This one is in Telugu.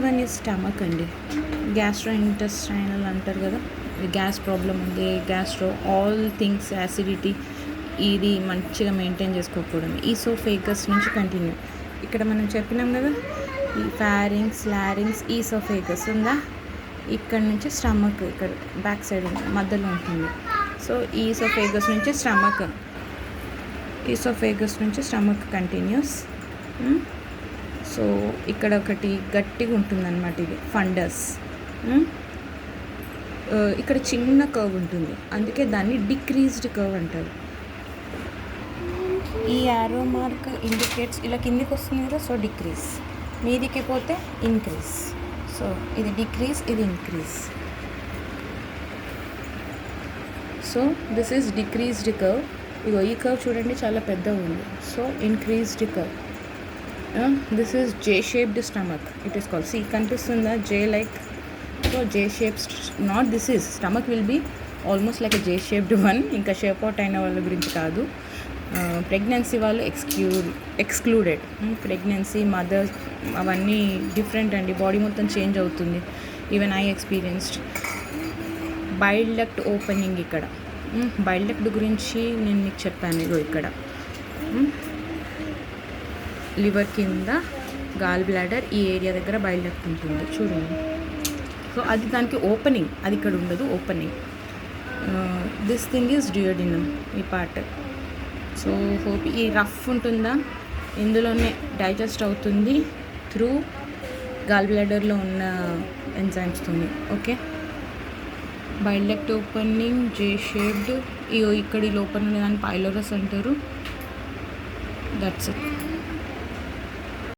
వన్ ఈజ్ స్టమక్ అండి. గ్యాస్ట్రో ఇంటెస్టైనల్ అంటారు కదా, గ్యాస్ ప్రాబ్లం ఉంది, గ్యాస్ట్రో ఆల్ థింగ్స్ యాసిడిటీ ఇది మంచిగా మెయింటైన్ చేసుకోకపోవడం. ఈసోఫేగస్ నుంచి కంటిన్యూ. ఇక్కడ మనం చెప్పినాం కదా, ఈ ఫారింగ్స్, లారింగ్స్, ఈసోఫేగస్ ఉందా, ఇక్కడ నుంచి స్టమక్ ఇక్కడ బ్యాక్ సైడ్ మధ్యలో ఉంటుంది. సో ఈసోఫేగస్ నుంచి స్టమక్ కంటిన్యూస్. సో ఇక్కడ ఒకటి గట్టిగా ఉంటుందన్నమాట, ఇది ఫండస్. ఇక్కడ చిన్న కర్వ్ ఉంటుంది, అందుకే దాన్ని డిక్రీజ్డ్ కర్వ్ అంటారు. ఈ యారో మార్క్ ఇండికేట్స్ ఇలా కిందికి వస్తుంది కదా, సో డిక్రీజ్. మీదికి పోతే ఇంక్రీజ్. సో ఇది డిక్రీజ్, ఇది increase. So this is decreased curve. ఇగో ఈ కర్వ్ చూడండి చాలా పెద్దగా ఉంది. So increased curve. This is J shaped stomach it is called. C కనిపిస్తుందా, J like. So J shape, not this is stomach will be almost like J shaped one. ఇంకా షేప్ అవుట్ అయిన వాళ్ళ గురించి కాదు, ప్రెగ్నెన్సీ వాళ్ళు ఎక్స్క్లూడెడ్. ప్రెగ్నెన్సీ, మదర్ అవన్నీ డిఫరెంట్ అండి, బాడీ మొత్తం చేంజ్ అవుతుంది. Even I experienced. Bile duct opening ఇక్కడ. బైల్ డక్ట్ గురించి నేను మీకు చెప్పాను. ఇగో ఇక్కడ లివర్ కింద గాల్ బ్లాడర్ ఈ ఏరియా దగ్గర బైల్ డక్ట్ ఉంటుంది చూడండి. సో అది దానికి ఓపెనింగ్, అది ఇక్కడ ఉండదు, ఓపెనింగ్. దిస్ థింగ్ ఈజ్ డ్యూయోడినమ్, ఈ పార్ట్. సో హోప్ ఈ రఫ్ ఉంటుందా, ఇందులోనే డైజెస్ట్ అవుతుంది త్రూ గాల్ బ్లాడర్లో ఉన్న ఎంజైమ్స్తోని. ఓకే, బైల్ డక్ట్ ఓపెనింగ్, జే షేప్డ్. ఇక్కడ ఈ లోపల ఉన్న దాన్ని పైలోరస్ అంటారు. That's it.